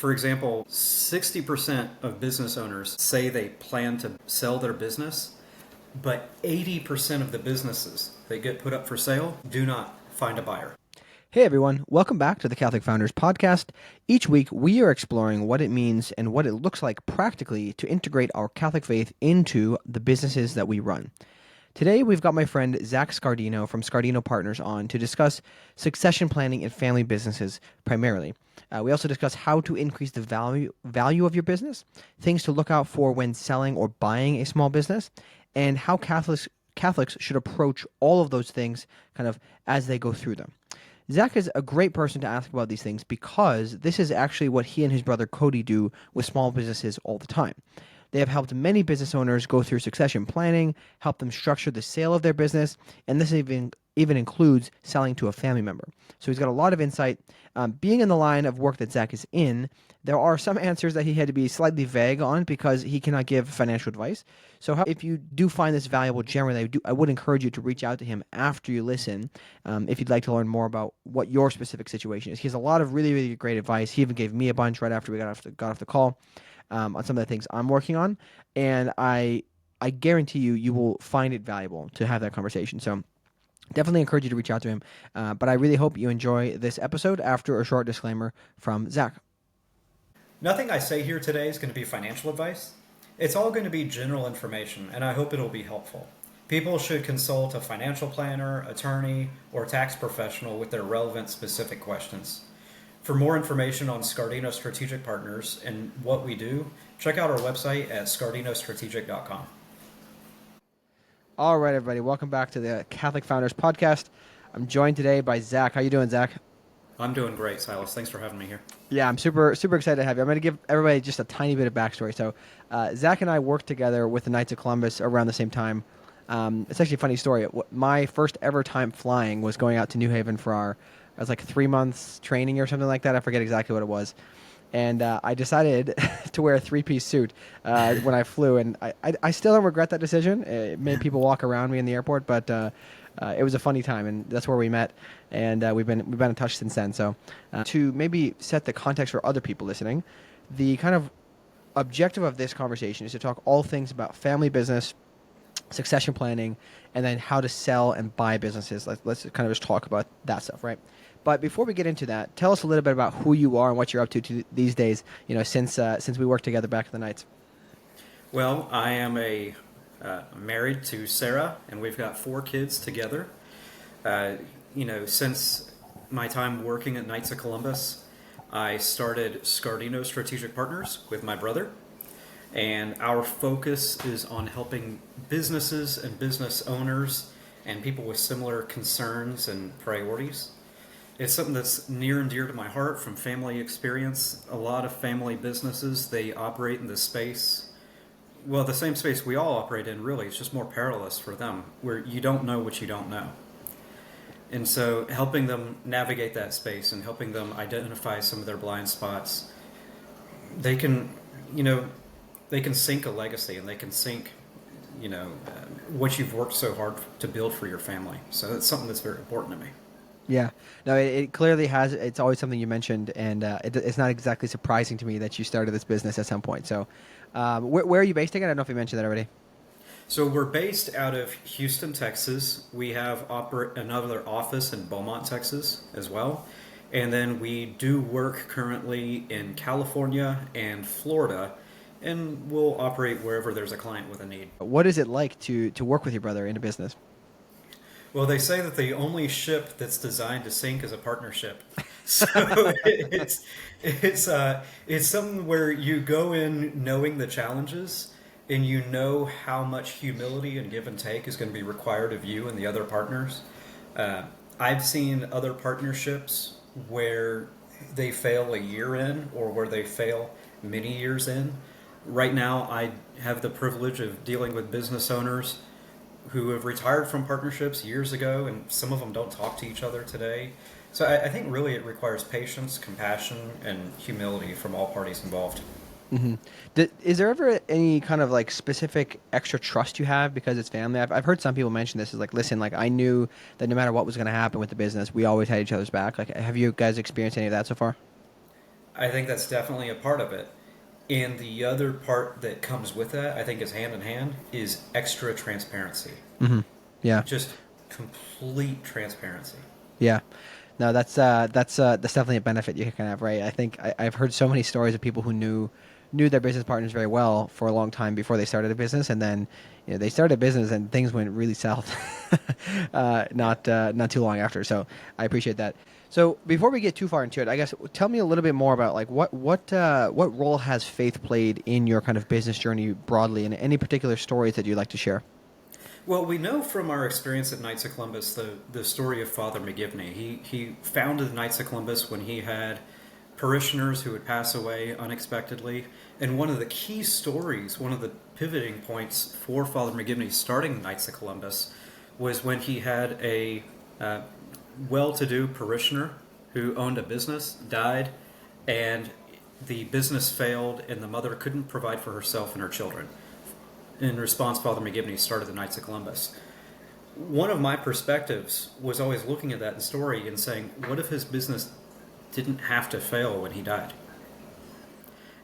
For example, 60% of business owners say they plan to sell their business, but 80% of the businesses that get put up for sale do not find a buyer. Hey everyone, welcome back to the Catholic Founders Podcast. Each week we are exploring what it means and what it looks like practically to integrate our Catholic faith into the businesses that we run. Today we've got my friend Zach Scardino from Scardino Partners on to discuss succession planning in family businesses primarily. We also discuss how to increase the value of your business, things to look out for when selling or buying a small business, and how Catholics should approach all of those things kind of as they go through them. Zach is a great person to ask about these things because this is actually what he and his brother Cody do with small businesses all the time. They have helped many business owners go through succession planning, help them structure the sale of their business, and this even includes selling to a family member. So he's got a lot of insight. Being in the line of work that Zach is in, there are some answers that he had to be slightly vague on because he cannot give financial advice. So if you do find this valuable generally, I would encourage you to reach out to him after you listen if you'd like to learn more about what your specific situation is. He has a lot of really, really great advice. He even gave me a bunch right after we got off the call on some of the things I'm working on. And I guarantee you will find it valuable to have that conversation. So definitely encourage you to reach out to him. But I really hope you enjoy this episode after a short disclaimer from Zach. Nothing I say here today is going to be financial advice. It's all going to be general information, and I hope it'll be helpful. People should consult a financial planner, attorney, or tax professional with their relevant specific questions. For more information on Scardino Strategic Partners and what we do, check out our website at scardinostrategic.com. All right, everybody. Welcome back to the Catholic Founders Podcast. I'm joined today by Zach. How you doing, Zach? I'm doing great, Silas. Thanks for having me here. Yeah, I'm super excited to have you. I'm going to give everybody just a tiny bit of backstory. So Zach and I worked together with the Knights of Columbus around the same time. It's actually a funny story. My first ever time flying was going out to New Haven for it was like 3 months training or something like that. I forget exactly what it was. And I decided to wear a three-piece suit when I flew. And I still don't regret that decision. It made people walk around me in the airport, but it was a funny time, and that's where we met. And we've been in touch since then. So to maybe set the context for other people listening, the kind of objective of this conversation is to talk all things about family business, succession planning, and then how to sell and buy businesses. Let's kind of just talk about that stuff, right? But before we get into that, tell us a little bit about who you are and what you're up to these days. You know, since we worked together back in the Knights. Well, I am married to Sarah, and we've got 4 kids together. Since my time working at Knights of Columbus, I started Scardino Strategic Partners with my brother, and our focus is on helping businesses and business owners and people with similar concerns and priorities. It's something that's near and dear to my heart from family experience. A lot of family businesses, they operate in the space, well, the same space we all operate in, really. It's just more perilous for them, where you don't know what you don't know. And so helping them navigate that space and helping them identify some of their blind spots, they can sink a legacy, and they can sink, what you've worked so hard to build for your family. So that's something that's very important to me. Yeah, no, it clearly has. It's always something you mentioned, and it's not exactly surprising to me that you started this business at some point. So, where are you based again? I don't know if you mentioned that already. So we're based out of Houston, Texas. We have another office in Beaumont, Texas as well. And then we do work currently in California and Florida, and we'll operate wherever there's a client with a need. What is it like to work with your brother in a business? Well, they say that the only ship that's designed to sink is a partnership. So it's something where you go in knowing the challenges, and you know how much humility and give and take is going to be required of you and the other partners. I've seen other partnerships where they fail a year in, or where they fail many years in. Right now, I have the privilege of dealing with business owners who have retired from partnerships years ago, and some of them don't talk to each other today. So I think really it requires patience, compassion, and humility from all parties involved. Mm-hmm. Is there ever any kind of like specific extra trust you have because it's family? I've heard some people mention this is like, listen, like I knew that no matter what was going to happen with the business, we always had each other's back. Like, have you guys experienced any of that so far? I think that's definitely a part of it. And the other part that comes with that, I think is hand in hand, is extra transparency. Hmm. Yeah. Just complete transparency. Yeah. No, that's definitely a benefit you can have, right? I think I've heard so many stories of people who knew their business partners very well for a long time before they started a business, and then they started a business and things went really south, not too long after. So I appreciate that. So before we get too far into it, I guess tell me a little bit more about like what role has faith played in your kind of business journey broadly, and any particular stories that you'd like to share. Well, we know from our experience at Knights of Columbus the story of Father McGivney. He founded Knights of Columbus when he had parishioners who would pass away unexpectedly. And one of the key stories, one of the pivoting points for Father McGivney starting Knights of Columbus was when he had a well-to-do parishioner who owned a business, died, and the business failed, and the mother couldn't provide for herself and her children. In response, Father McGivney started the Knights of Columbus. One of my perspectives was always looking at that story and saying, what if his business didn't have to fail when he died?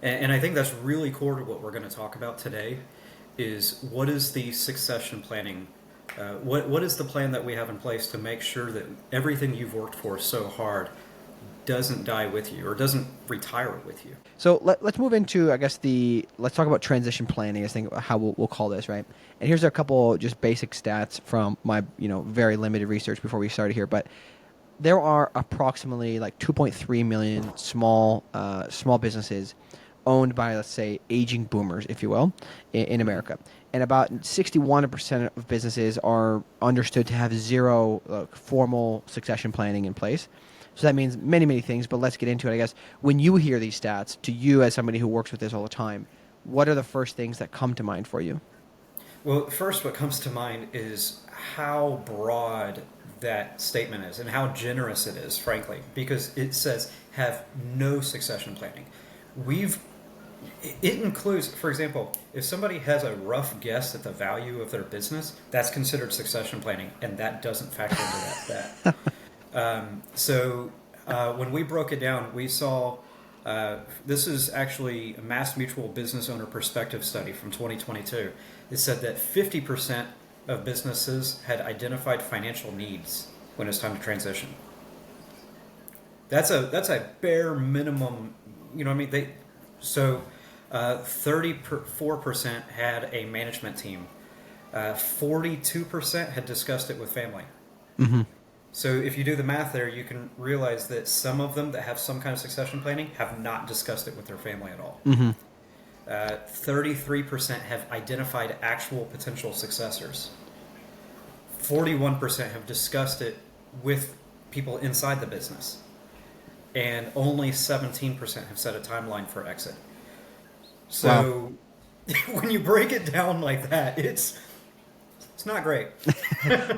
And I think that's really core to what we're going to talk about today is what is the succession planning? What is the plan that we have in place to make sure that everything you've worked for so hard doesn't die with you or doesn't retire with you? So let's move into, I guess, let's talk about transition planning. I think how we'll call this, right? And here's a couple just basic stats from my, very limited research before we started here. But there are approximately like 2.3 million small businesses owned by, let's say, aging boomers, if you will, in America. And about 61% of businesses are understood to have zero formal succession planning in place. So that means many, many things, but let's get into it, I guess. When you hear these stats, to you as somebody who works with this all the time, what are the first things that come to mind for you? Well, first, what comes to mind is how broad that statement is and how generous it is, frankly, because it says have no succession planning. It includes, for example, if somebody has a rough guess at the value of their business, that's considered succession planning, and that doesn't factor into that. When we broke it down, we saw this is actually a Mass Mutual Business Owner Perspective study from 2022. It said that 50% of businesses had identified financial needs when it's time to transition. That's a bare minimum. You know what I mean? 34% had a management team. 42% had discussed it with family. Mm-hmm. So if you do the math there, you can realize that some of them that have some kind of succession planning have not discussed it with their family at all. Mm-hmm. 33% have identified actual potential successors. 41% have discussed it with people inside the business. And only 17% have set a timeline for exit. So when you break it down like that, it's not great.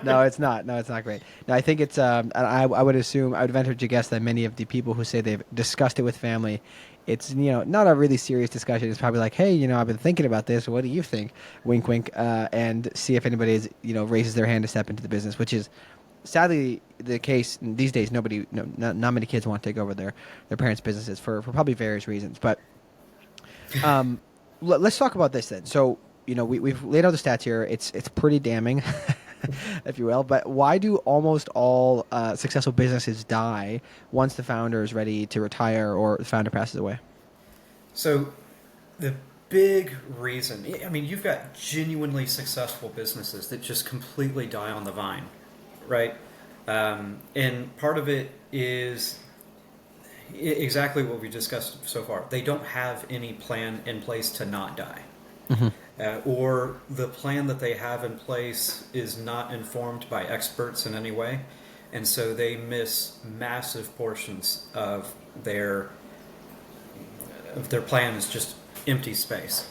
No, it's not. No, it's not great. No, I think it's. I would assume. I would venture to guess that many of the people who say they've discussed it with family, it's not a really serious discussion. It's probably like, hey, I've been thinking about this. What do you think? Wink, wink, and see if anybody is raises their hand to step into the business, which is sadly the case these days. Not many kids want to take over their parents' businesses for probably various reasons. But let's talk about this then. So. We've laid out the stats here. It's pretty damning, if you will. But why do almost all successful businesses die once the founder is ready to retire or the founder passes away? So the big reason, I mean, you've got genuinely successful businesses that just completely die on the vine, right? And part of it is exactly what we discussed so far. They don't have any plan in place to not die. Mm-hmm. Or the plan that they have in place is not informed by experts in any way, and so they miss massive portions of their plan is just empty space.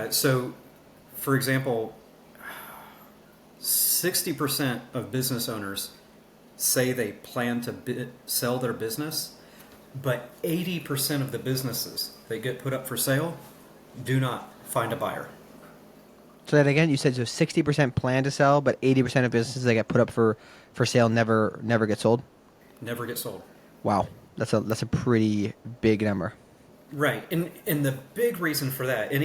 So, for example, 60% of business owners say they plan to sell their business, but 80% of the businesses that get put up for sale do not find a buyer. So that again, you said so 60% plan to sell, but 80% of businesses that get put up for sale never get sold? Never get sold. Wow. That's a pretty big number. Right, and the big reason for that, and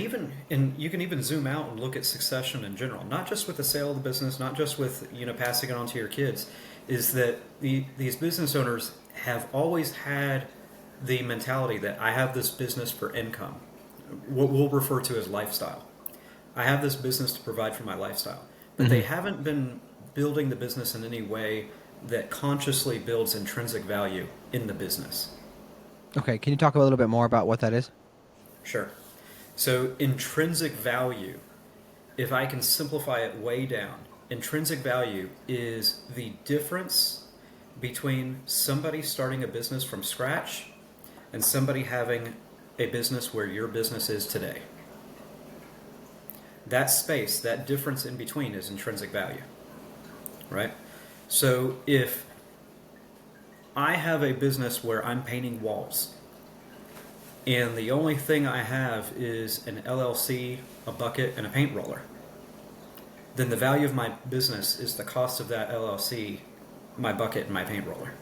you can even zoom out and look at succession in general, not just with the sale of the business, not just with passing it on to your kids, is that these business owners have always had the mentality that I have this business for income, what we'll refer to as lifestyle. I have this business to provide for my lifestyle, but they haven't been building the business in any way that consciously builds intrinsic value in the business. Okay, can you talk a little bit more about what that is? Sure. So, intrinsic value, if I can simplify it way down, intrinsic value is the difference between somebody starting a business from scratch and somebody having a business where your business is today. That space, that difference in between is intrinsic value, right? So, if I have a business where I'm painting walls, and the only thing I have is an LLC, a bucket, and a paint roller, then the value of my business is the cost of that LLC, my bucket, and my paint roller.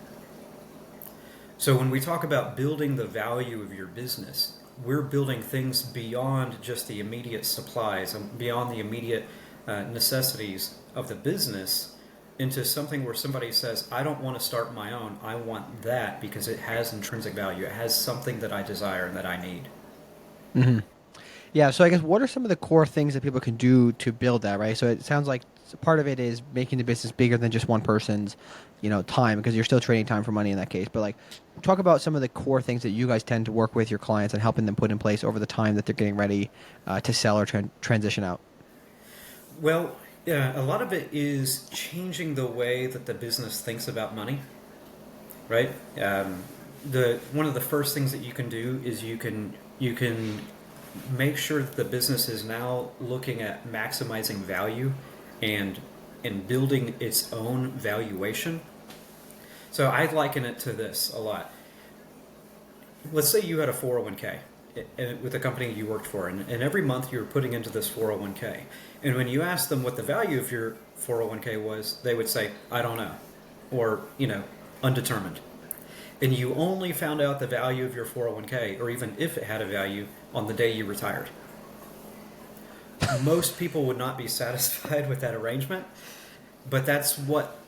So when we talk about building the value of your business, we're building things beyond just the immediate supplies and beyond the immediate necessities of the business into something where somebody says, I don't want to start my own. I want that because it has intrinsic value. It has something that I desire and that I need. Hmm. Yeah, so I guess what are some of the core things that people can do to build that, right? So it sounds like part of it is making the business bigger than just one person's, time, because you're still trading time for money in that case. But like, talk about some of the core things that you guys tend to work with your clients and helping them put in place over the time that they're getting ready to sell or transition out. Well, yeah, a lot of it is changing the way that the business thinks about money, right? The one of the first things that you can do is you can make sure that the business is now looking at maximizing value and building its own valuation. So I liken it to this a lot. Let's say you had a 401k with the company you worked for, and every month you were putting into this 401k. And when you asked them what the value of your 401k was, they would say, I don't know, or, undetermined. And you only found out the value of your 401k, or even if it had a value, on the day you retired. Most people would not be satisfied with that arrangement, but that's what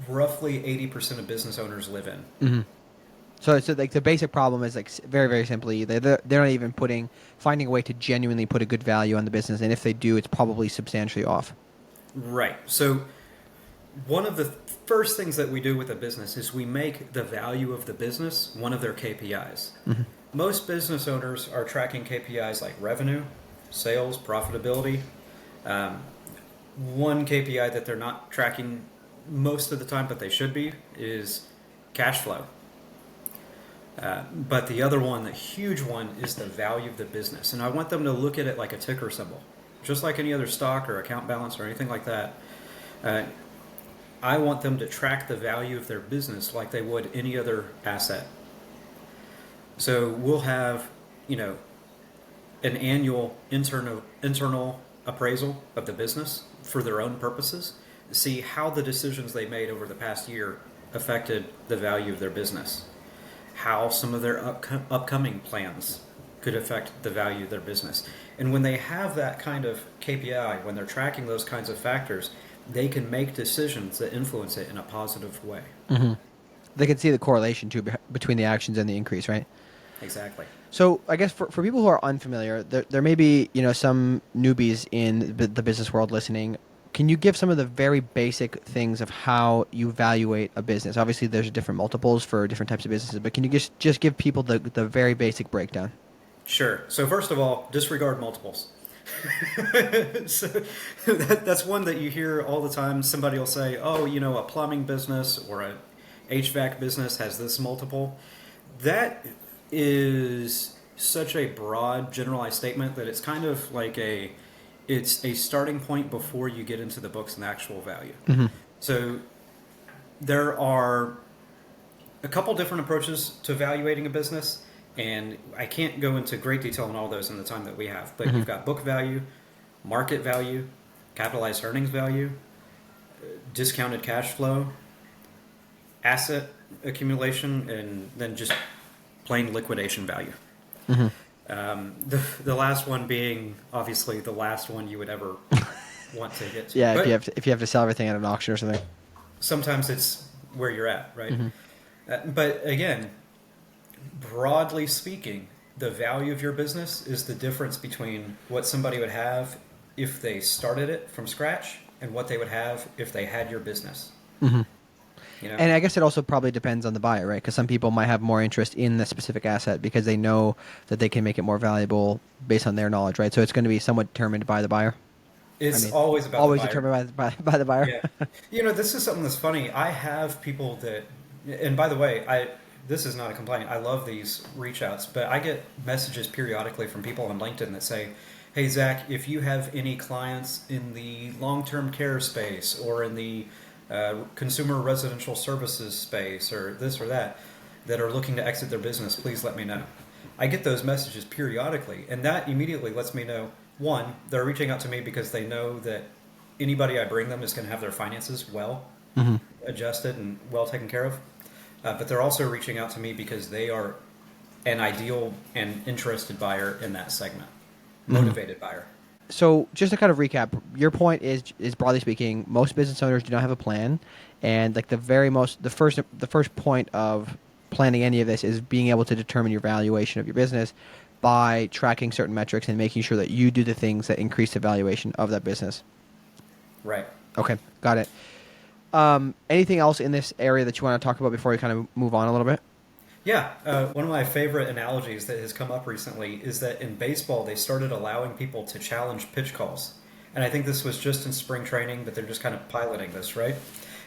roughly 80% of business owners live in. Hmm. So like the basic problem is like very, very simply they're not even finding a way to genuinely put a good value on the business, and if they do, it's probably substantially off. Right. So one of the first things that we do with a business is we make the value of the business one of their KPIs. Hmm. Most business owners are tracking KPIs like revenue, sales, profitability. Um, One KPI that they're not tracking most of the time, but they should be, is cash flow. But the other one, the huge one, is the value of the business. And I want them to look at it like a ticker symbol, just like any other stock or account balance or anything like that. Uh, I want them to track the value of their business like they would any other asset. So we'll have, an annual internal appraisal of the business for their own purposes, see how the decisions they made over the past year affected the value of their business, how some of their upcoming plans could affect the value of their business. And when they have that kind of KPI, when they're tracking those kinds of factors, they can make decisions that influence it in a positive way. Hmm. They can see the correlation too between the actions and the increase, right? Exactly. So I guess for people who are unfamiliar, there may be some newbies in the business world listening. Can you give some of the very basic things of how you evaluate a business? Obviously, there's different multiples for different types of businesses, but can you just give people the very basic breakdown? Sure. So first of all, disregard multiples. So that's one that you hear all the time. Somebody will say, "Oh, a plumbing business or a HVAC business has this multiple." That is such a broad, generalized statement that it's kind of like it's a starting point before you get into the books and the actual value. Hmm. So there are a couple different approaches to evaluating a business, and I can't go into great detail on all those in the time that we have. But Hmm. you've got book value, market value, capitalized earnings value, discounted cash flow, asset accumulation and then just plain liquidation value. Mm-hmm. The last one being obviously the last one you would ever want to get to. Yeah, But if you have to sell everything at an auction or something. sometimes it's where you're at, right? Mm-hmm. But again, broadly speaking, the value of your business is the difference between what somebody would have if they started it from scratch and what they would have if they had your business. Mm-hmm. You know? And I guess it also probably depends on the buyer, right? Because some people might have more interest in the specific asset because they know that they can make it more valuable based on their knowledge, right? So it's going to be somewhat determined by the buyer. It's always about always the buyer. determined by the buyer. Yeah. This is something that's funny. I have people that, and by the way, this is not a complaint. I love these reach outs, but I get messages periodically from people on LinkedIn that say, hey, Zach, if you have any clients in the long-term care space or in the consumer residential services space or this or that are looking to exit their business, please let me know. I get those messages periodically, and that immediately lets me know, one, they're reaching out to me because they know that anybody I bring them is going to have their finances well adjusted and well taken care of. But they're also reaching out to me because they are an ideal and interested buyer in that segment, motivated buyer. So just to kind of recap, your point is broadly speaking, most business owners do not have a plan, and like the first point of planning any of this is being able to determine your valuation of your business by tracking certain metrics and making sure that you do the things that increase the valuation of that business. Right. Okay, got it. Anything else in this area that you want to talk about before we kind of move on a little bit? Yeah, one of my favorite analogies that has come up recently is that in baseball they started allowing people to challenge pitch calls. And I think this was just in spring training, but they're just kind of piloting this, right?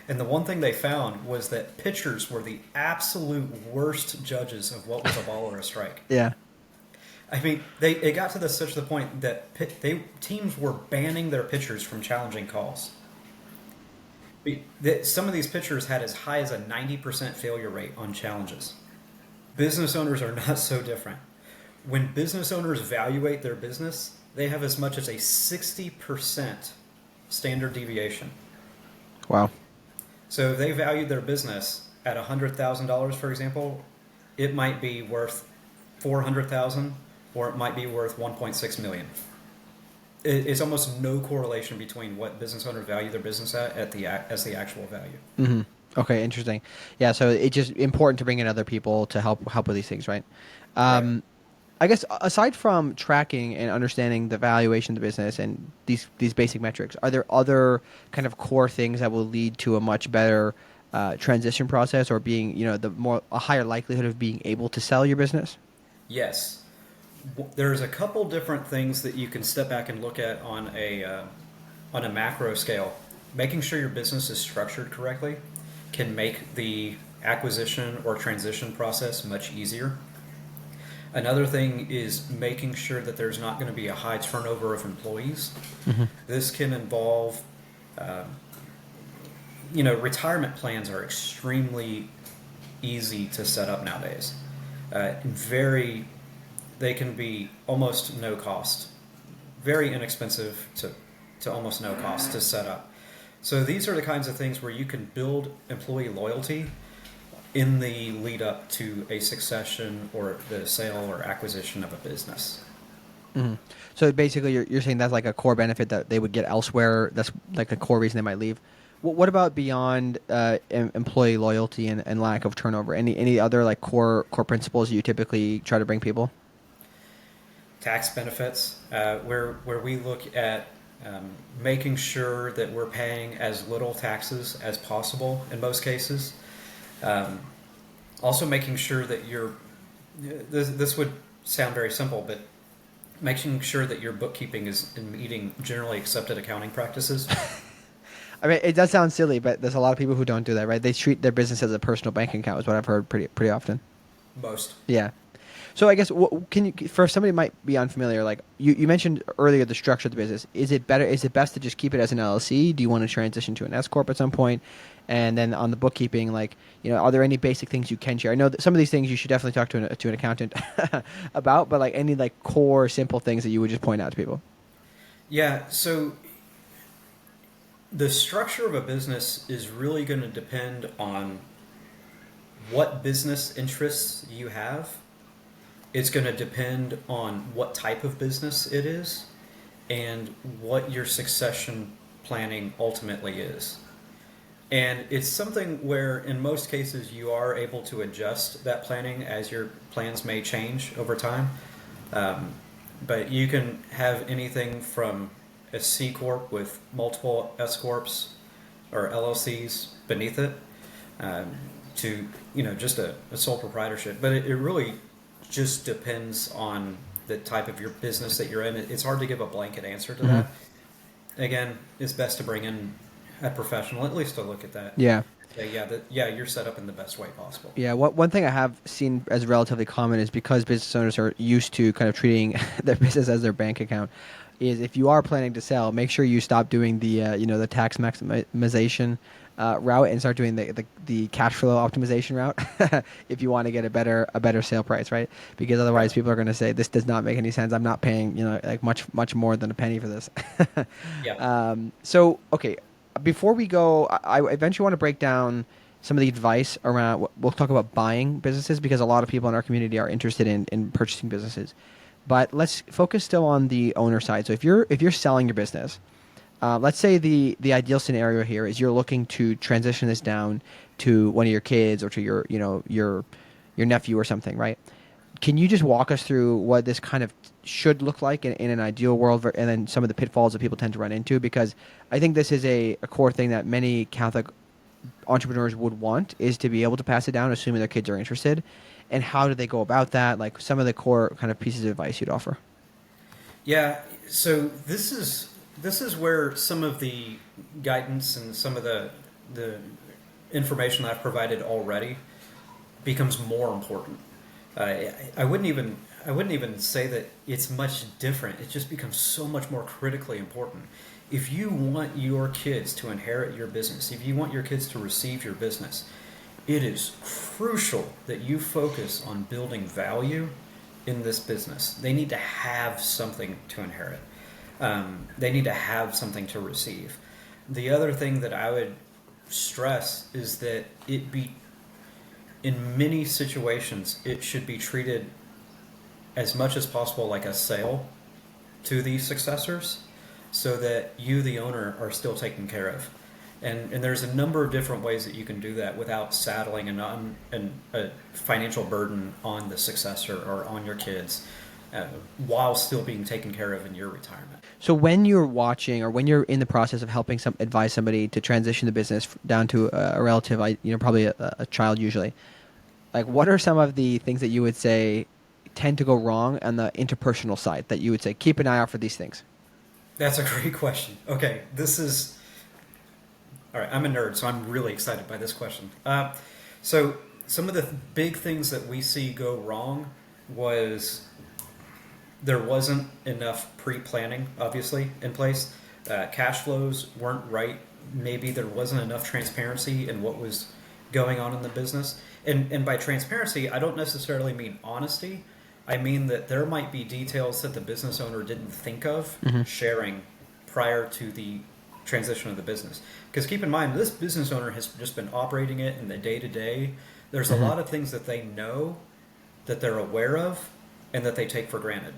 And the one thing they found was that pitchers were the absolute worst judges of what was a ball or a strike. Yeah. I mean, it got to such the point that teams were banning their pitchers from challenging calls. Some of these pitchers had as high as a 90% failure rate on challenges. Business owners are not so different. When business owners evaluate their business, they have as much as a 60% standard deviation. Wow. So if they valued their business at $100,000, for example, it might be worth $400,000 or it might be worth $1.6 million. It's almost no correlation between what business owners value their business as the actual value. Mm-hmm. Okay, interesting. Yeah, so it's just important to bring in other people to help with these things, right? Right. I guess aside from tracking and understanding the valuation of the business and these basic metrics, are there other kind of core things that will lead to a much better transition process or being, a higher likelihood of being able to sell your business? Yes. There's a couple different things that you can step back and look at on a macro scale. Making sure your business is structured correctly can make the acquisition or transition process much easier. Another thing is making sure that there's not going to be a high turnover of employees. Mm-hmm. This can involve, retirement plans are extremely easy to set up nowadays. They can be almost no cost, very inexpensive to almost no cost to set up. So these are the kinds of things where you can build employee loyalty in the lead up to a succession or the sale or acquisition of a business. Mm-hmm. So basically you're saying that's like a core benefit that they would get elsewhere. That's like a core reason they might leave. What about beyond employee loyalty and lack of turnover? Any other like core principles you typically try to bring people? Tax benefits, where we look at making sure that we're paying as little taxes as possible in most cases. Also making sure that this would sound very simple, but making sure that your bookkeeping is meeting generally accepted accounting practices. I mean, it does sound silly, but there's a lot of people who don't do that, right? They treat their business as a personal bank account, is what I've heard pretty often. Most. Yeah. So I guess for somebody who might be unfamiliar, like you mentioned earlier, the structure of the business. Is it best to just keep it as an LLC? Do you want to transition to an S corp at some point? And then on the bookkeeping, are there any basic things you can share? I know that some of these things you should definitely talk to an accountant about, but like any core simple things that you would just point out to people. Yeah. So the structure of a business is really going to depend on what business interests you have. It's going to depend on what type of business it is and what your succession planning ultimately is. And it's something where, in most cases, you are able to adjust that planning as your plans may change over time. But you can have anything from a C corp with multiple S corps or LLCs beneath it, to just a sole proprietorship. But it really just depends on the type of your business that you're in. It's hard to give a blanket answer to that. Again, it's best to bring in a professional, at least to look at that. Yeah. Say, you're set up in the best way possible. Yeah, one thing I have seen as relatively common is because business owners are used to kind of treating their business as their bank account, is if you are planning to sell, make sure you stop doing the the tax maximization route and start doing the cash flow optimization route if you want to get a better sale price, right? Because otherwise people are going to say this does not make any sense. I'm not paying like much more than a penny for this. Yeah. So okay, before we go, I eventually want to break down some of the advice around. We'll talk about buying businesses because a lot of people in our community are interested in purchasing businesses. But let's focus still on the owner side. So if you're selling your business, let's say the ideal scenario here is you're looking to transition this down to one of your kids or to your nephew or something, right? Can you just walk us through what this kind of should look like in an ideal world, and then some of the pitfalls that people tend to run into? Because I think this is a core thing that many Catholic entrepreneurs would want, is to be able to pass it down, assuming their kids are interested. And how do they go about that? Like some of the core kind of pieces of advice you'd offer. Yeah. So this is where some of the guidance and some of the information I've provided already becomes more important. I wouldn't even say that it's much different. It just becomes so much more critically important. If you want your kids to inherit your business, if you want your kids to receive your business, it is crucial that you focus on building value in this business. They need to have something to inherit. They need to have something to receive. The other thing that I would stress is that in many situations, it should be treated as much as possible like a sale to the successors, so that you, the owner, are still taken care of. And there's a number of different ways that you can do that without saddling a financial burden on the successor or on your kids, while still being taken care of in your retirement. So when you're watching, or when you're in the process of helping advise somebody to transition the business down to a relative, probably a child usually, like what are some of the things that you would say tend to go wrong on the interpersonal side that you would say keep an eye out for these things? That's a great question. Okay, all right, I'm a nerd, so I'm really excited by this question. So some of the big things that we see go wrong was there wasn't enough pre-planning, obviously, in place. Cash flows weren't right. Maybe there wasn't enough transparency in what was going on in the business. And by transparency, I don't necessarily mean honesty. I mean that there might be details that the business owner didn't think of sharing prior to the transition of the business. Because keep in mind, this business owner has just been operating it in the day-to-day. There's a lot of things that they know, that they're aware of, and that they take for granted.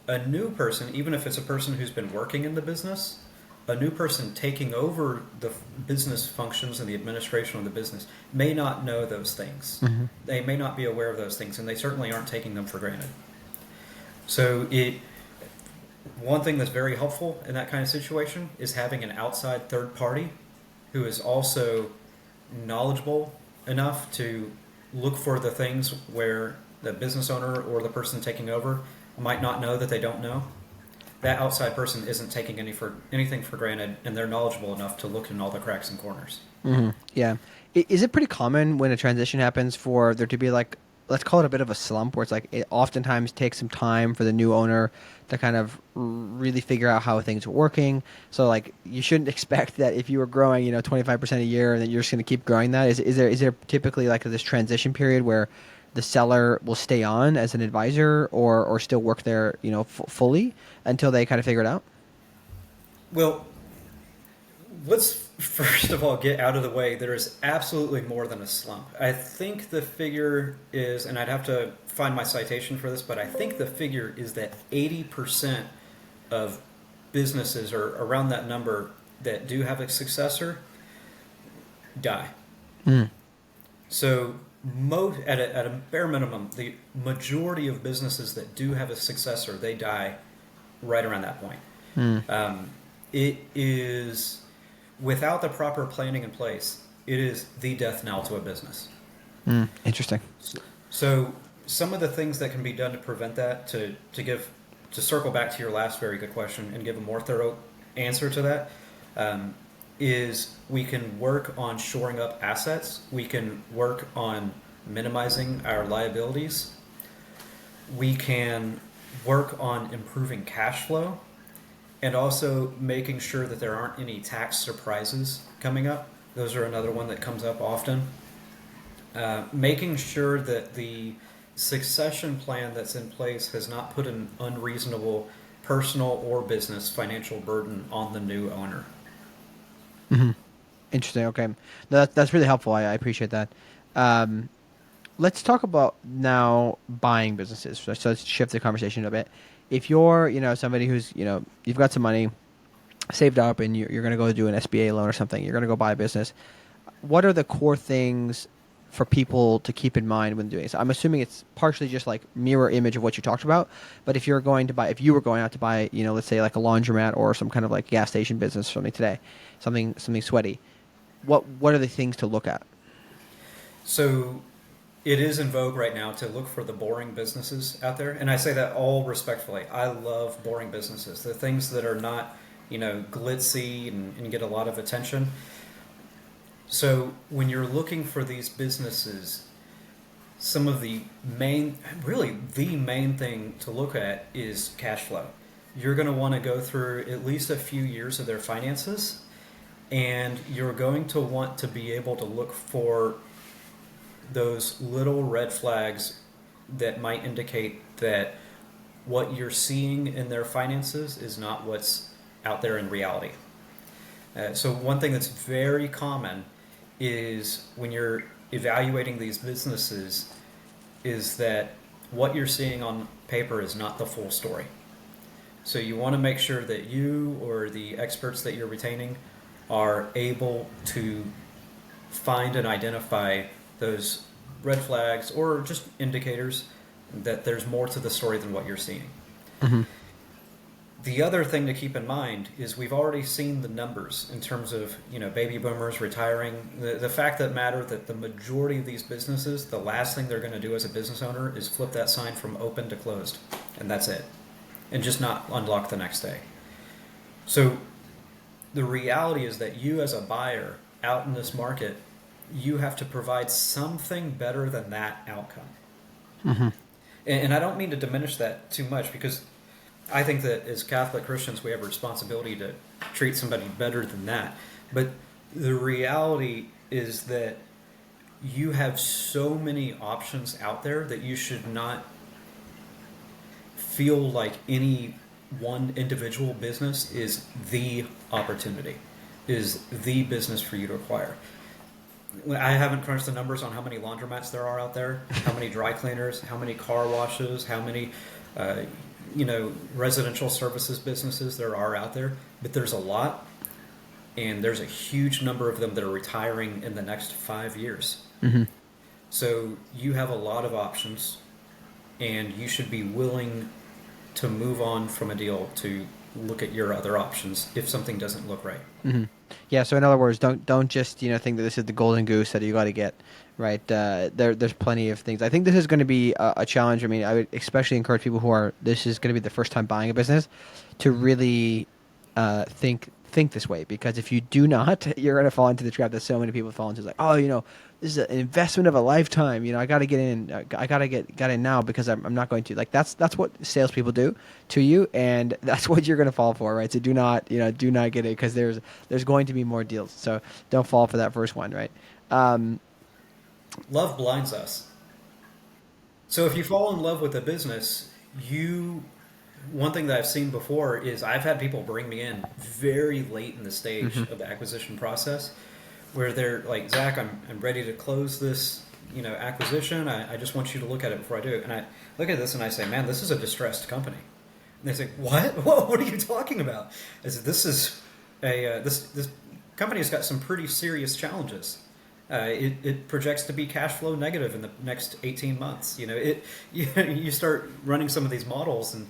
A new person, even if it's a person who's been working in the business, a new person taking over the business functions and the administration of the business may not know those things. They may not be aware of those things, and they certainly aren't taking them for granted. So one thing that's very helpful in that kind of situation is having an outside third party who is also knowledgeable enough to look for the things where the business owner or the person taking over might not know that they don't know. That outside person isn't taking anything for granted, and they're knowledgeable enough to look in all the cracks and corners. Yeah. Is it pretty common when a transition happens for there to be like, let's call it a bit of a slump, where it's like it oftentimes takes some time for the new owner to kind of really figure out how things are working? So like you shouldn't expect that if you were growing 25% a year and that you're just going to keep growing that. Is there typically like this transition period where the seller will stay on as an advisor or still work there fully until they kind of figure it out? Well, Let's first of all get out of the way. There is absolutely more than a slump. I think the figure is, and I'd have to find my citation for this, but I think the figure is that 80% of businesses, or around that number, that do have a successor die. Mm. So, at a bare minimum, the majority of businesses that do have a successor, they die right around that point. It is, without the proper planning in place, it is the death knell to a business. Interesting. So some of the things that can be done to prevent that, to circle back to your last very good question and give a more thorough answer to that, is we can work on shoring up assets. We can work on minimizing our liabilities. We can work on improving cash flow, and also making sure that there aren't any tax surprises coming up. Those are another one that comes up often. Making sure that the succession plan that's in place has not put an unreasonable personal or business financial burden on the new owner. Interesting. Okay, that's really helpful. I appreciate that. Let's talk about now buying businesses. So let's shift the conversation a bit. If you're, somebody who's, you've got some money saved up and you're going to go do an SBA loan or something, you're going to go buy a business. What are the core things for people to keep in mind when doing this? I'm assuming it's partially just like mirror image of what you talked about. But if you were going out to buy, let's say like a laundromat or some kind of like gas station business or something today, something sweaty, what are the things to look at? So it is in vogue right now to look for the boring businesses out there. And I say that all respectfully. I love boring businesses. The things that are not, glitzy and get a lot of attention. So when you're looking for these businesses, some of the main thing to look at is cash flow. You're going to want to go through at least a few years of their finances, and you're going to want to be able to look for those little red flags that might indicate that what you're seeing in their finances is not what's out there in reality. So one thing that's very common is when you're evaluating these businesses is that what you're seeing on paper is not the full story. So you want to make sure that you or the experts that you're retaining are able to find and identify those red flags or just indicators that there's more to the story than what you're seeing. Mm-hmm. The other thing to keep in mind is we've already seen the numbers in terms of baby boomers retiring. The fact that matter that the majority of these businesses, the last thing they're going to do as a business owner is flip that sign from open to closed, and that's it, and just not unlock the next day. So the reality is that you as a buyer out in this market, you have to provide something better than that outcome. Mm-hmm. And I don't mean to diminish that too much, because I think that as Catholic Christians, we have a responsibility to treat somebody better than that. But the reality is that you have so many options out there that you should not feel like any one individual business is the opportunity, is the business for you to acquire. I haven't crunched the numbers on how many laundromats there are out there, how many dry cleaners, how many car washes, how many residential services businesses there are out there, but there's a lot, and there's a huge number of them that are retiring in the next 5 years. Mm-hmm. So you have a lot of options, and you should be willing to move on from a deal to look at your other options if something doesn't look right. Mm-hmm. Yeah. So in other words, don't just think that this is the golden goose that you got to get, right? There's plenty of things. I think this is going to be a challenge. I mean, I would especially encourage people this is going to be the first time buying a business to really think this way, because if you do not, you're going to fall into the trap that so many people fall into. It's like, this is an investment of a lifetime. I got to get in. I got to get in now because I'm not going to. Like that's what salespeople do to you, and that's what you're going to fall for, right? So do not get it, because there's going to be more deals. So don't fall for that first one, right? Love blinds us. So if you fall in love with a business, one thing that I've seen before is I've had people bring me in very late in the stage Mm-hmm. of the acquisition process where they're like, Zach, I'm ready to close this, acquisition. I just want you to look at it before I do it. And I look at this and I say, man, this is a distressed company. And they say, what? What are you talking about? I said, this is this company has got some pretty serious challenges. It projects to be cash flow negative in the next 18 months. You start running some of these models and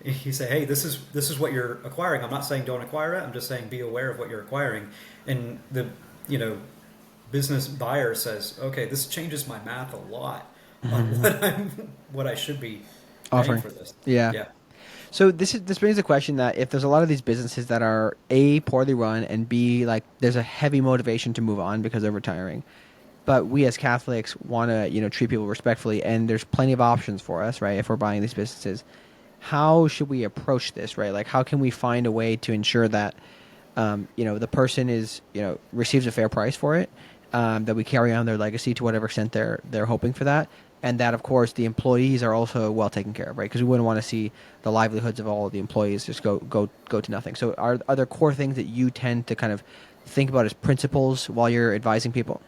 you say, hey, this is what you're acquiring. I'm not saying don't acquire it. I'm just saying be aware of what you're acquiring. And the you know business buyer says, okay, this changes my math a lot on what I should be paying Offering. for this. Yeah. Yeah. So this brings the question that if there's a lot of these businesses that are A, poorly run, and B, like there's a heavy motivation to move on because they're retiring, but we as Catholics want to treat people respectfully, and there's plenty of options for us, right? If we're buying these businesses, how should we approach this, right? Like how can we find a way to ensure that the person is receives a fair price for it, that we carry on their legacy to whatever extent they're hoping for that, and that of course the employees are also well taken care of, right? Because we wouldn't want to see the livelihoods of all of the employees just go to nothing. So are there core things that you tend to kind of think about as principles while you're advising people?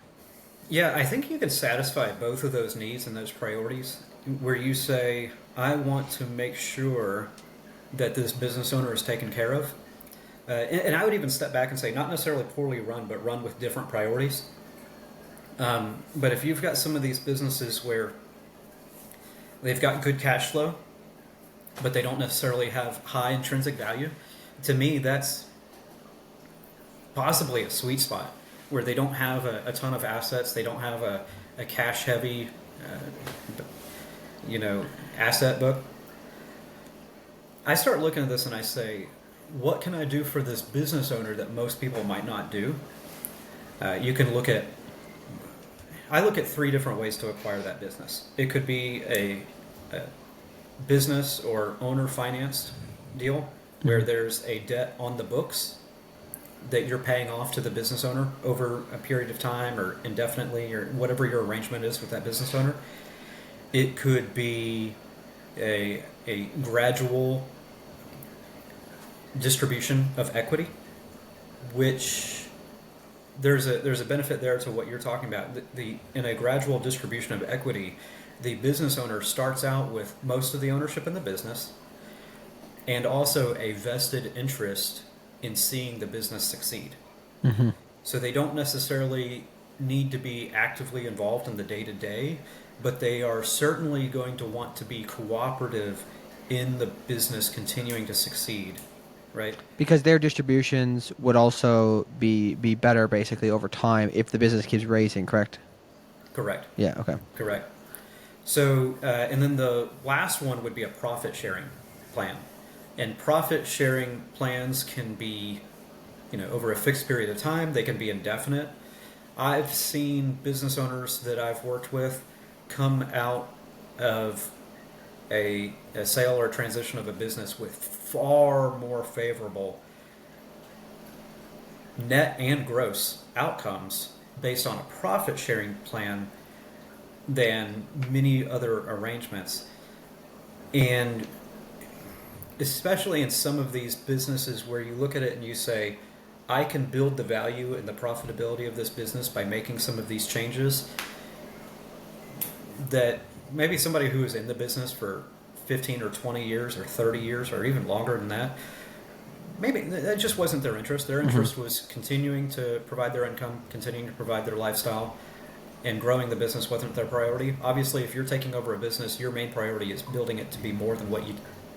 Yeah, I think you can satisfy both of those needs and those priorities where you say, I want to make sure that this business owner is taken care of. And I would even step back and say, not necessarily poorly run, but run with different priorities. But if you've got some of these businesses where they've got good cash flow, but they don't necessarily have high intrinsic value, to me, that's possibly a sweet spot where they don't have a ton of assets, they don't have a cash heavy, asset book. I start looking at this and I say, what can I do for this business owner that most people might not do? You can I look at three different ways to acquire that business. It could be a business or owner financed deal where there's a debt on the books that you're paying off to the business owner over a period of time or indefinitely or whatever your arrangement is with that business owner. It could be a gradual distribution of equity, which there's a benefit there to what you're talking about. In a gradual distribution of equity, the business owner starts out with most of the ownership in the business and also a vested interest in seeing the business succeed. Mm-hmm. So they don't necessarily need to be actively involved in the day-to-day, but they are certainly going to want to be cooperative in the business continuing to succeed, right? Because their distributions would also be better basically over time if the business keeps raising, correct? Correct. Yeah, okay. Correct. So, and then the last one would be a profit sharing plan. And profit sharing plans can be, over a fixed period of time. They can be indefinite. I've seen business owners that I've worked with come out of a sale or transition of a business with far more favorable net and gross outcomes based on a profit sharing plan than many other arrangements. And especially in some of these businesses where you look at it and you say, I can build the value and the profitability of this business by making some of these changes, that maybe somebody who is in the business for 15 or 20 years or 30 years or even longer than that, maybe that just wasn't their interest. Their interest was continuing to provide their income, continuing to provide their lifestyle, and growing the business wasn't their priority. Obviously, if you're taking over a business, your main priority is building it to be more than what you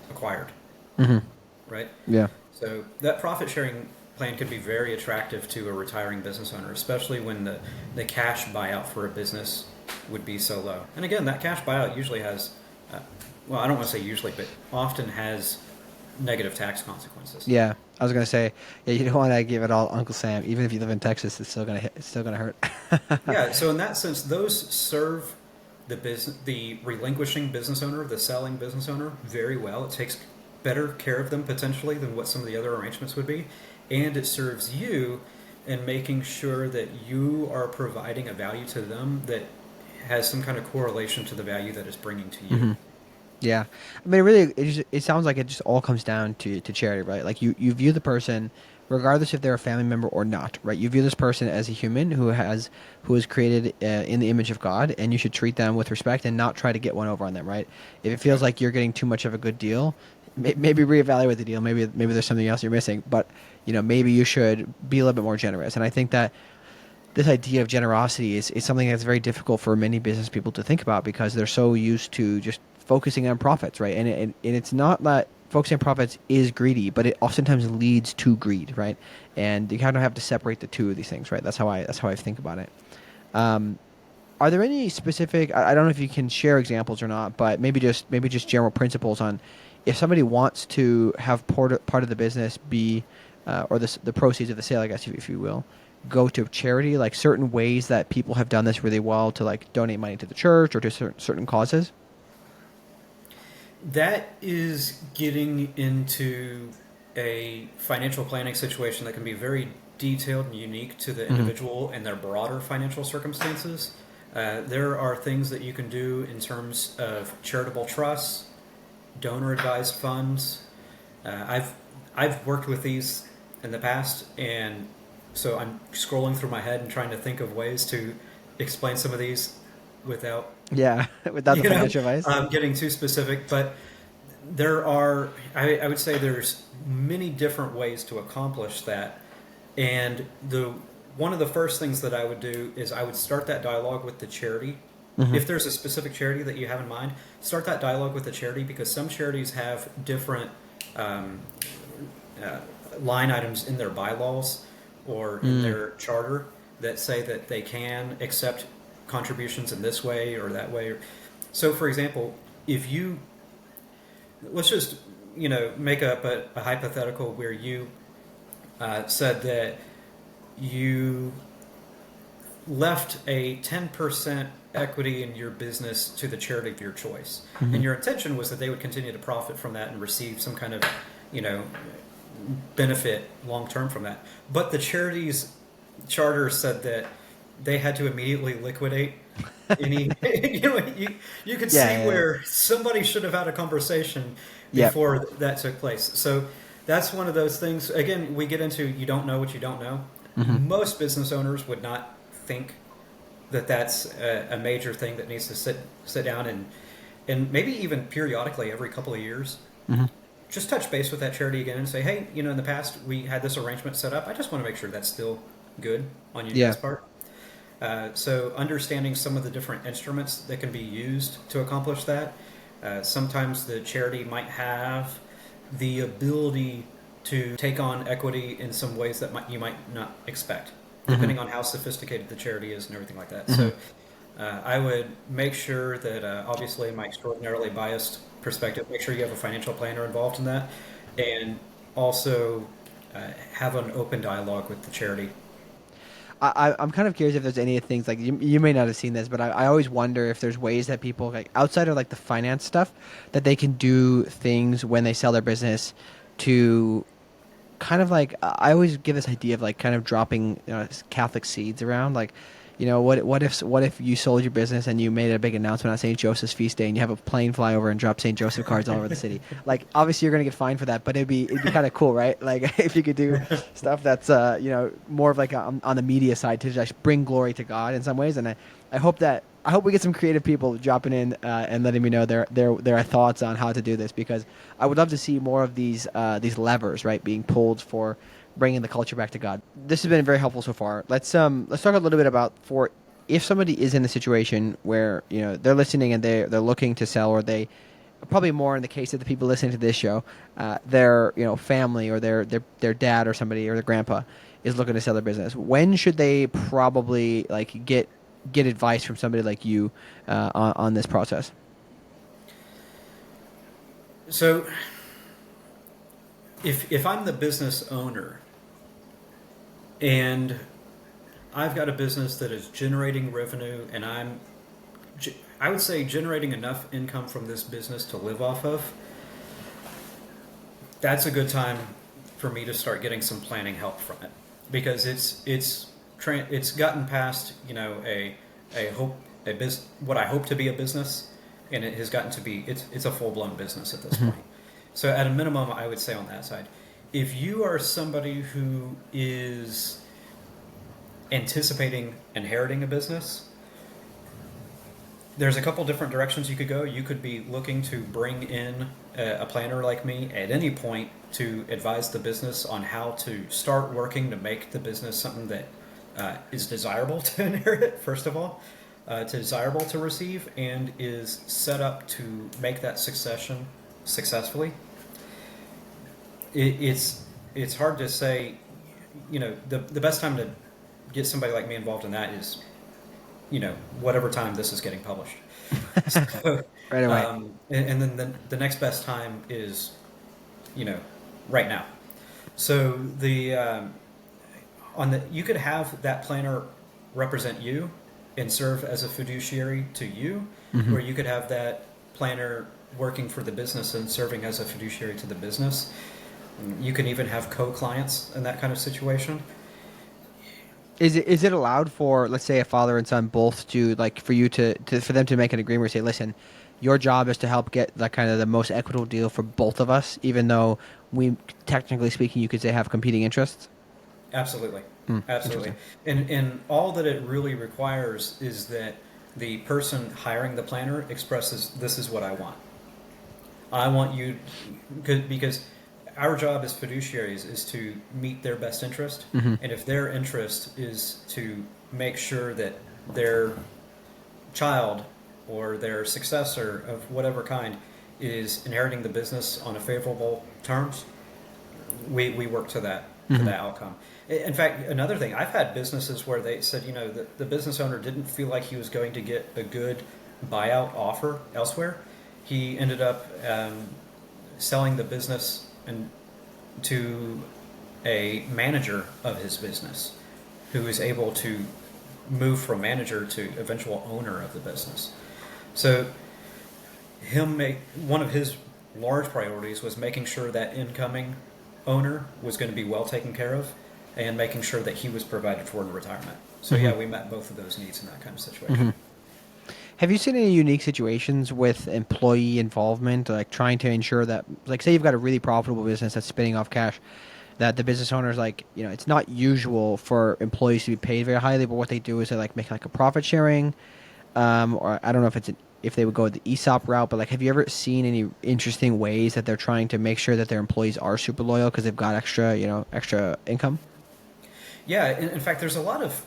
acquired, right? Yeah. So that profit sharing plan could be very attractive to a retiring business owner, especially when the cash buyout for a business would be so low. And again, that cash buyout usually has, well, I don't want to say usually, but often has negative tax consequences. Yeah, I was gonna say, yeah, you don't want to give it all to Uncle Sam. Even if you live in Texas, it's still gonna hit, it's still gonna hurt. Yeah, so in that sense, those serve the relinquishing business owner, the selling business owner, very well. It takes better care of them potentially than what some of the other arrangements would be, and it serves you in making sure that you are providing a value to them that has some kind of correlation to the value that it's bringing to you. Yeah, I mean, it sounds like it just all comes down to charity, right? Like you view the person, regardless if they're a family member or not, right? You view this person as a human who is created in the image of God, and you should treat them with respect and not try to get one over on them, right? If it feels Right. like you're getting too much of a good deal, maybe reevaluate the deal. Maybe there's something else you're missing, but maybe you should be a little bit more generous. And I think that this idea of generosity is something that's very difficult for many business people to think about because they're so used to just focusing on profits, right? And it's not that focusing on profits is greedy, but it oftentimes leads to greed, right? And you kind of have to separate the two of these things, right? That's how I think about it. Um, are there any specific? I don't know if you can share examples or not, but maybe just general principles on if somebody wants to have part of the business be or the proceeds of the sale, I guess if you will, go to charity, like certain ways that people have done this really well to like donate money to the church or to certain causes. That is getting into a financial planning situation that can be very detailed and unique to the Hmm. individual and their broader financial circumstances. There are things that you can do in terms of charitable trusts, donor advised funds. I've worked with these in the past, and so I'm scrolling through my head and trying to think of ways to explain some of these without Yeah, without the financial advice. getting too specific. But there are, I would say, there's many different ways to accomplish that, and the one of the first things that I would do is I would start that dialogue with the charity. Hmm. If there's a specific charity that you have in mind, start that dialogue with the charity because some charities have different um, uh, line items in their bylaws or in Mm. their charter that say that they can accept contributions in this way or that way. So, for example, if you let's just make up a hypothetical where you said that you left a 10% equity in your business to the charity of your choice. Hmm. And your intention was that they would continue to profit from that and receive some kind of, you know, benefit long term from that. But the charity's charter said that they had to immediately liquidate any. You could Yeah, see yeah, yeah. where somebody should have had a conversation Yep. before that took place. So that's one of those things. Again, we get into you don't know what you don't know. Hmm. Most business owners would not think that that's a major thing that needs to sit down and maybe even periodically every couple of years Hmm. just touch base with that charity again and say, hey, in the past we had this arrangement set up. I just want to make sure that's still good on you Yeah. guys' part. So understanding some of the different instruments that can be used to accomplish that. Sometimes the charity might have the ability to take on equity in some ways that you might not expect, Hmm. depending on how sophisticated the charity is and everything like that. Hmm. So I would make sure that, obviously, in my extraordinarily biased perspective, make sure you have a financial planner involved in that, and also have an open dialogue with the charity. I'm kind of curious if there's any things like you may not have seen this, but I always wonder if there's ways that people like outside of like the finance stuff that they can do things when they sell their business to kind of like I always give this idea of like kind of dropping Catholic seeds around. Like, what if you sold your business and you made a big announcement on St. Joseph's feast day and you have a plane fly over and drop St. Joseph cards all over the city? Like, obviously you're gonna get fined for that, but it'd be kind of cool, right? Like if you could do stuff that's more of like on the media side to just bring glory to God in some ways. And I hope we get some creative people dropping in and letting me know their thoughts on how to do this because I would love to see more of these levers, right, being pulled for bringing the culture back to God. This has been very helpful so far. Let's talk a little bit about for if somebody is in a situation where they're listening and they're looking to sell or they probably more in the case of the people listening to this show, their family or their dad or somebody or their grandpa is looking to sell their business. When should they probably like get advice from somebody like you on this process? So, if I'm the business owner and I've got a business that is generating revenue and I would say generating enough income from this business to live off of, that's a good time for me to start getting some planning help from it because it's gotten past a hope what I hope to be a business and it has gotten to be it's a full blown business at this point. So at a minimum, I would say on that side, if you are somebody who is anticipating inheriting a business, there's a couple different directions you could go. You could be looking to bring in a planner like me at any point to advise the business on how to start working to make the business something that is desirable to inherit, first of all, to desirable to receive, and is set up to make that succession successfully. It's hard to say, the best time to get somebody like me involved in that is, whatever time this is getting published. So, Right away. and then the next best time is, right now. So you could have that planner represent you and serve as a fiduciary to you, or you could have that planner working for the business and serving as a fiduciary to the business. You can even have co-clients in that kind of situation. Is it allowed for, let's say, a father and son both to, like, for you to for them to make an agreement where say, listen, your job is to help get the kind of the most equitable deal for both of us, even though we, technically speaking, you could say have competing interests? Absolutely. Absolutely. Interesting. And all that it really requires is that the person hiring the planner expresses, this is what I want. I want you, because our job as fiduciaries is to meet their best interest. And if their interest is to make sure that their child or their successor of whatever kind is inheriting the business on a favorable terms, we work to that outcome. In fact, another thing, I've had businesses where they said, the business owner didn't feel like he was going to get a good buyout offer elsewhere. He ended up selling the business and to a manager of his business who is able to move from manager to eventual owner of the business. So one of his large priorities was making sure that incoming owner was going to be well taken care of and making sure that he was provided for in retirement. So yeah, we met both of those needs in that kind of situation. Have you seen any unique situations with employee involvement, like trying to ensure that, like, say you've got a really profitable business that's spinning off cash, that the business owner's like, it's not usual for employees to be paid very highly, but what they do is they like make like a profit sharing, or I don't know if they would go the ESOP route, but like, have you ever seen any interesting ways that they're trying to make sure that their employees are super loyal because they've got extra income? Yeah, in fact, there's a lot of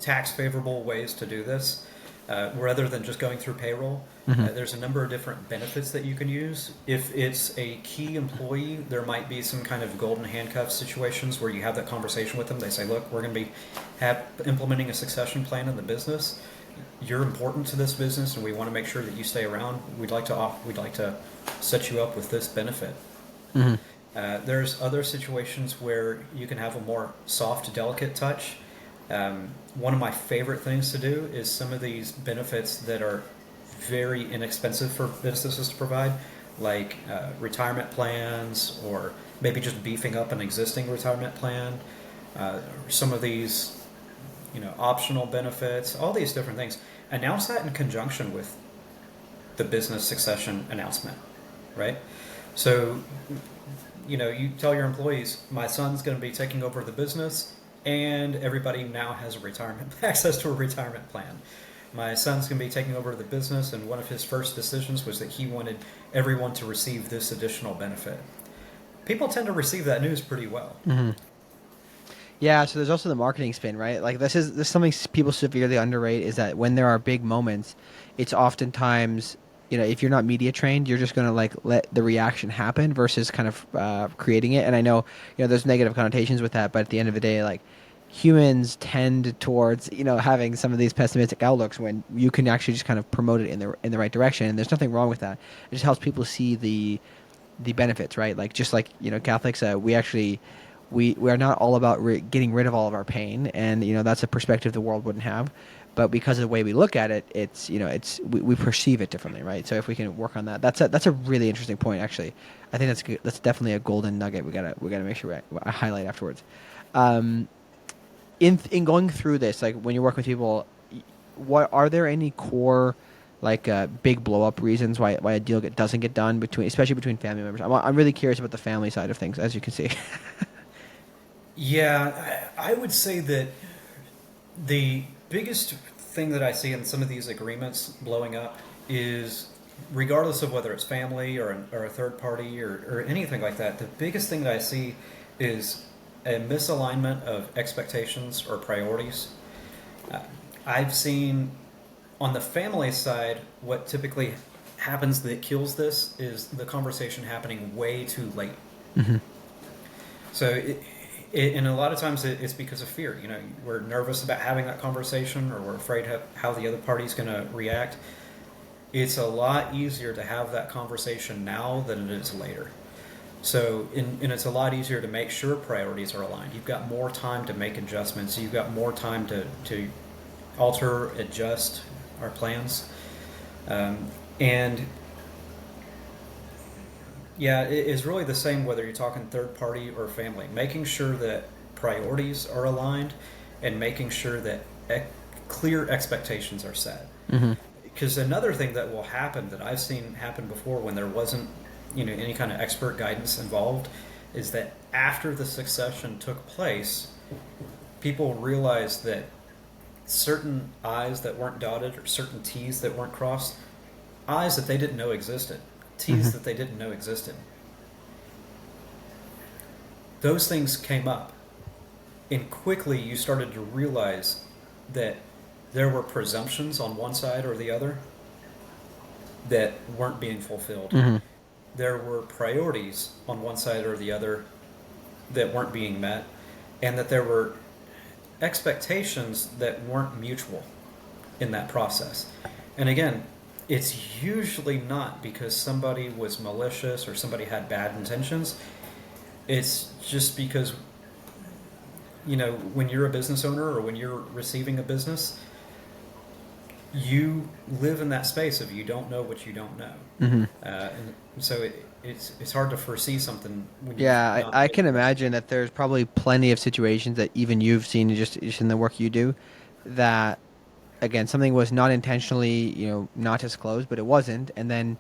tax favorable ways to do this, rather than just going through payroll. There's a number of different benefits that you can use. If it's a key employee, there might be some kind of golden handcuff situations where you have that conversation with them. They say, look, we're going to be implementing a succession plan in the business. You're important to this business, and we want to make sure that you stay around. We'd like to set you up with this benefit. There's other situations where you can have a more soft, delicate touch. One of my favorite things to do is some of these benefits that are very inexpensive for businesses to provide, like retirement plans, or maybe just beefing up an existing retirement plan. Some of these, optional benefits, all these different things. Announce that in conjunction with the business succession announcement, right? So, you tell your employees, my son's going to be taking over the business, and everybody now has access to a retirement plan. My son's going to be taking over the business, and one of his first decisions was that he wanted everyone to receive this additional benefit. People tend to receive that news pretty well. Yeah, so there's also the marketing spin, right? Like this is something people severely underrate, is that when there are big moments, it's oftentimes, if you're not media trained, you're just going to like let the reaction happen versus kind of creating it. And I know, there's negative connotations with that, but at the end of the day, like humans tend towards, having some of these pessimistic outlooks when you can actually just kind of promote it in the right direction. And there's nothing wrong with that. It just helps people see the benefits, right? Like just like, Catholics, we are not all about getting rid of all of our pain, and that's a perspective the world wouldn't have. But because of the way we look at it, we perceive it differently, right? So if we can work on that, that's a really interesting point. Actually, I think that's definitely a golden nugget. We gotta make sure I highlight afterwards. In going through this, like when you work with people, what are there any core like big blow up reasons why a deal doesn't get done between, especially between family members? I'm really curious about the family side of things, as you can see. Yeah, I would say that the biggest thing that I see in some of these agreements blowing up is, regardless of whether it's family or a third party or anything like that, the biggest thing that I see is a misalignment of expectations or priorities. Uh, I've seen on the family side, what typically happens that kills this is the conversation happening way too late. Hmm. So, and a lot of times it's because of fear. You know, we're nervous about having that conversation, or we're afraid of how the other party's going to react. It's a lot easier to have that conversation now than it is later. So, and it's a lot easier to make sure priorities are aligned. You've got more time to make adjustments. You've got more time to alter, adjust our plans. And yeah, it is really the same whether you're talking third party or family. Making sure that priorities are aligned and making sure that clear expectations are set. Hmm. Because another thing that will happen that I've seen happen before when there wasn't, any kind of expert guidance involved, is that after the succession took place, people realized that certain I's that weren't dotted or certain T's that weren't crossed, I's that they didn't know existed, T's Hmm. that they didn't know existed. Those things came up, and quickly you started to realize that there were presumptions on one side or the other that weren't being fulfilled. Hmm. There were priorities on one side or the other that weren't being met, and that there were expectations that weren't mutual in that process. And again, it's usually not because somebody was malicious or somebody had bad intentions. It's just because, when you're a business owner or when you're receiving a business, you live in that space of you don't know what you don't know. Hmm. And so it's hard to foresee something when you've Yeah, not I been can there. imagine that there's probably plenty of situations that even you've seen just in the work you do, that again something was not intentionally not disclosed, but it wasn't, and then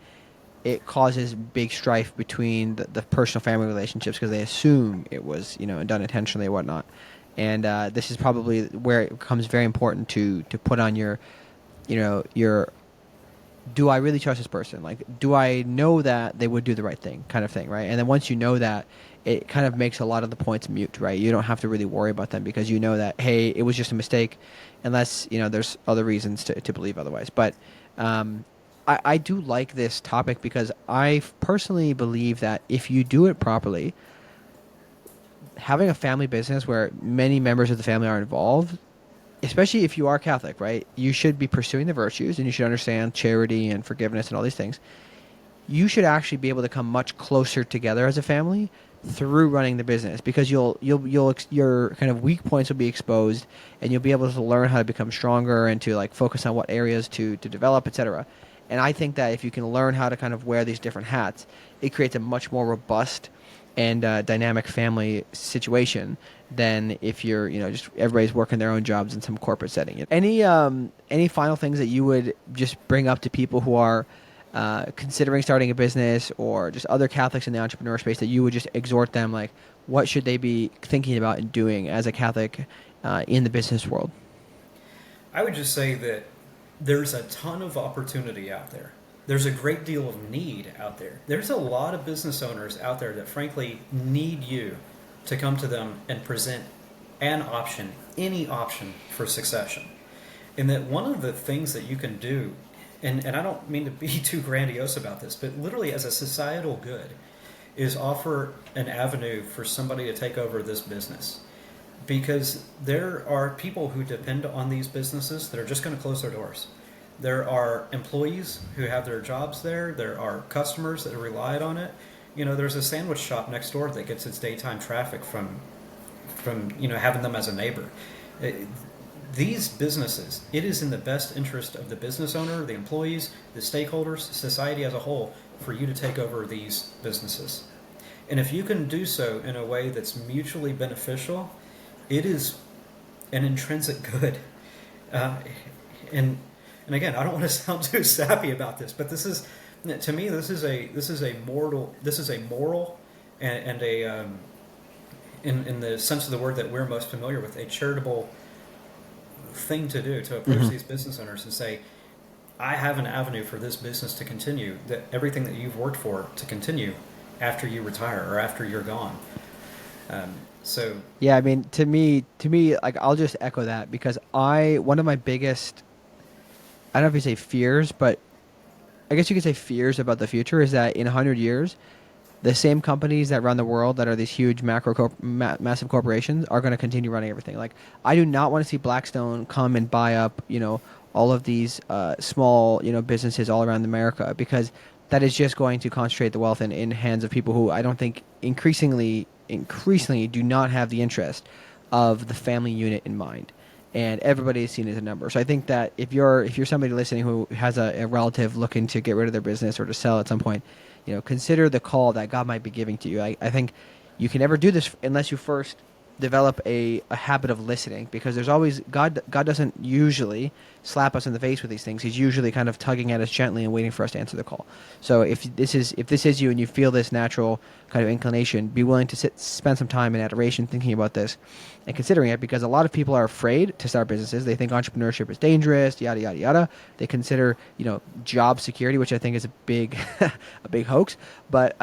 it causes big strife between the personal family relationships because they assume it was done intentionally or whatnot. And this is probably where it becomes very important to put on your do I really trust this person? Like, do I know that they would do the right thing, kind of thing, right? And then once you know that, it kind of makes a lot of the points mute, right? You don't have to really worry about them because you know that, hey, it was just a mistake, unless there's other reasons to believe otherwise. But I do like this topic because I personally believe that if you do it properly, having a family business where many members of the family are involved, especially if you are Catholic, right? You should be pursuing the virtues and you should understand charity and forgiveness and all these things. You should actually be able to come much closer together as a family through running the business because your kind of weak points will be exposed and you'll be able to learn how to become stronger and to like focus on what areas to develop, etc. And I think that if you can learn how to kind of wear these different hats, it creates a much more robust and dynamic family situation than if you're just everybody's working their own jobs in some corporate setting. Any final things that you would just bring up to people who are considering starting a business or just other Catholics in the entrepreneur space that you would just exhort them, like what should they be thinking about and doing as a Catholic in the business world? I would just say that there's a ton of opportunity out there. There's a great deal of need out there. There's a lot of business owners out there that frankly need you to come to them and present an option, any option for succession. And that one of the things that you can do, and I don't mean to be too grandiose about this, but literally as a societal good, is offer an avenue for somebody to take over this business. Because there are people who depend on these businesses that are just going to close their doors. There are employees who have their jobs there. There are customers that relied on it. There's a sandwich shop next door that gets its daytime traffic from having them as a neighbor. These businesses, it is in the best interest of the business owner, the employees, the stakeholders, society as a whole, for you to take over these businesses. And if you can do so in a way that's mutually beneficial, it is an intrinsic good. Uh, and and again, I don't want to sound too sappy about this, but this is, to me, this is a moral and a in the sense of the word that we're most familiar with, a charitable thing to do, to approach these business owners and say, I have an avenue for this business to continue, that everything that you've worked for to continue after you retire or after you're gone. So Yeah, I mean, to me, like I'll just echo that because one of my biggest, I don't know if you say fears, but I guess you could say fears about the future is that in 100 years, the same companies that run the world that are these huge massive corporations are going to continue running everything. Like I do not want to see Blackstone come and buy up, all of these small, businesses all around America because that is just going to concentrate the wealth in hands of people who I don't think increasingly do not have the interest of the family unit in mind. And everybody is seen as a number. So I think that if you're somebody listening who has a relative looking to get rid of their business or to sell at some point, consider the call that God might be giving to you. I think you can never do this unless you first develop a habit of listening, because there's always God doesn't usually slap us in the face with these things. He's usually kind of tugging at us gently and waiting for us to answer the call. So if this is you and you feel this natural kind of inclination, be willing to spend some time in adoration thinking about this and considering it, because a lot of people are afraid to start businesses. They think entrepreneurship is dangerous, yada yada yada. They consider job security, which I think is a big a big hoax. But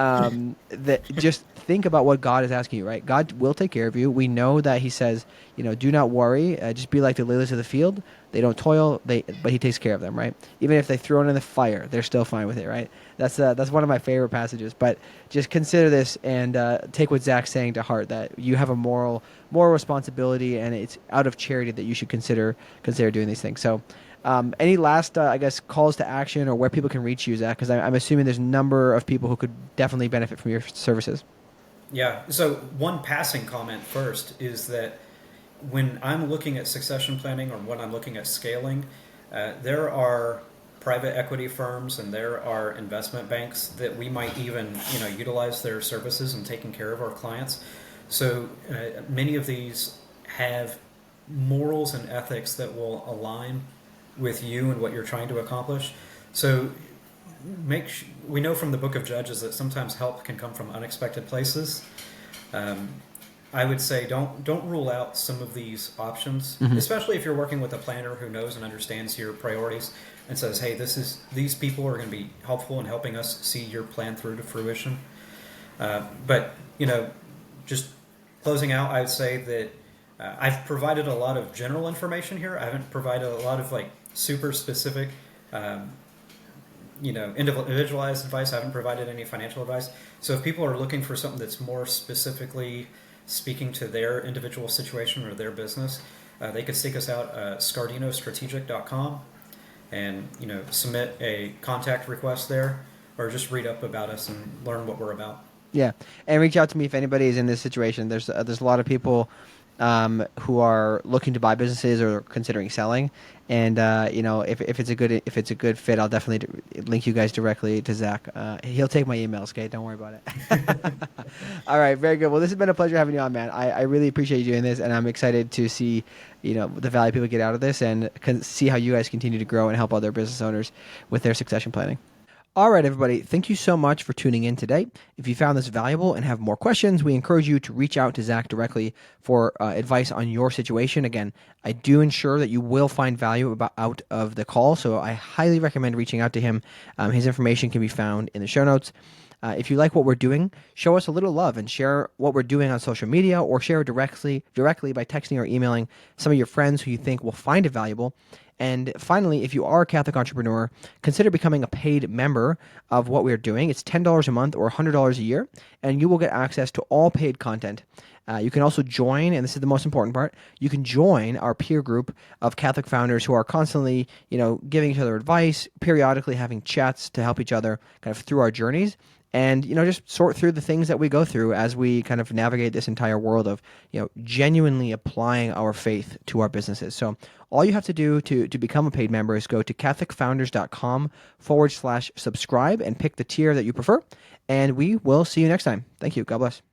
just think about what God is asking you, right? God will take care of you. We know that He says, do not worry. Just be like the lilies of the field. They don't toil, but He takes care of them, right? Even if they throw it in the fire, they're still fine with it, right? That's one of my favorite passages. But just consider this and take what Zach's saying to heart, that you have a moral responsibility, and it's out of charity that you should consider doing these things. So any last, I guess, calls to action or where people can reach you, Zach? Because I'm assuming there's a number of people who could definitely benefit from your services. yeah. So one passing comment first is that when I'm looking at succession planning or when I'm looking at scaling, there are private equity firms and there are investment banks that we might even utilize their services in taking care of our clients. So many of these have morals and ethics that will align with you and what you're trying to accomplish. So we know from the book of Judges that sometimes help can come from unexpected places. I would say don't rule out some of these options, especially if you're working with a planner who knows and understands your priorities and says, hey, these people are going to be helpful in helping us see your plan through to fruition. But just closing out, I would say that I've provided a lot of general information here. I haven't provided a lot of super specific individualized advice. I haven't provided any financial advice. So if people are looking for something that's more specifically speaking to their individual situation or their business, they could seek us out at scardinostrategic.com and submit a contact request there, or just read up about us and learn what we're about. Yeah, and reach out to me if anybody is in this situation. There's a lot of people who are looking to buy businesses or considering selling, and if it's a good fit, I'll definitely link you guys directly to Zach. He'll take my emails. Okay, don't worry about it. All right, very good. Well, this has been a pleasure having you on, man. I really appreciate you doing this, and I'm excited to see the value people get out of this, and see how you guys continue to grow and help other business owners with their succession planning. All right, everybody. Thank you so much for tuning in today. If you found this valuable and have more questions, we encourage you to reach out to Zach directly for advice on your situation. Again, I do ensure that you will find value out of the call, so I highly recommend reaching out to him. His information can be found in the show notes. If you like what we're doing, show us a little love and share what we're doing on social media, or share it directly by texting or emailing some of your friends who you think will find it valuable. And finally, if you are a Catholic entrepreneur, consider becoming a paid member of what we're doing. It's $10 a month or $100 a year, and you will get access to all paid content. You can also join, and this is the most important part, you can join our peer group of Catholic founders who are constantly, giving each other advice, periodically having chats to help each other kind of through our journeys. And, just sort through the things that we go through as we kind of navigate this entire world of, genuinely applying our faith to our businesses. So all you have to do to become a paid member is go to catholicfounders.com/subscribe and pick the tier that you prefer. And we will see you next time. Thank you. God bless.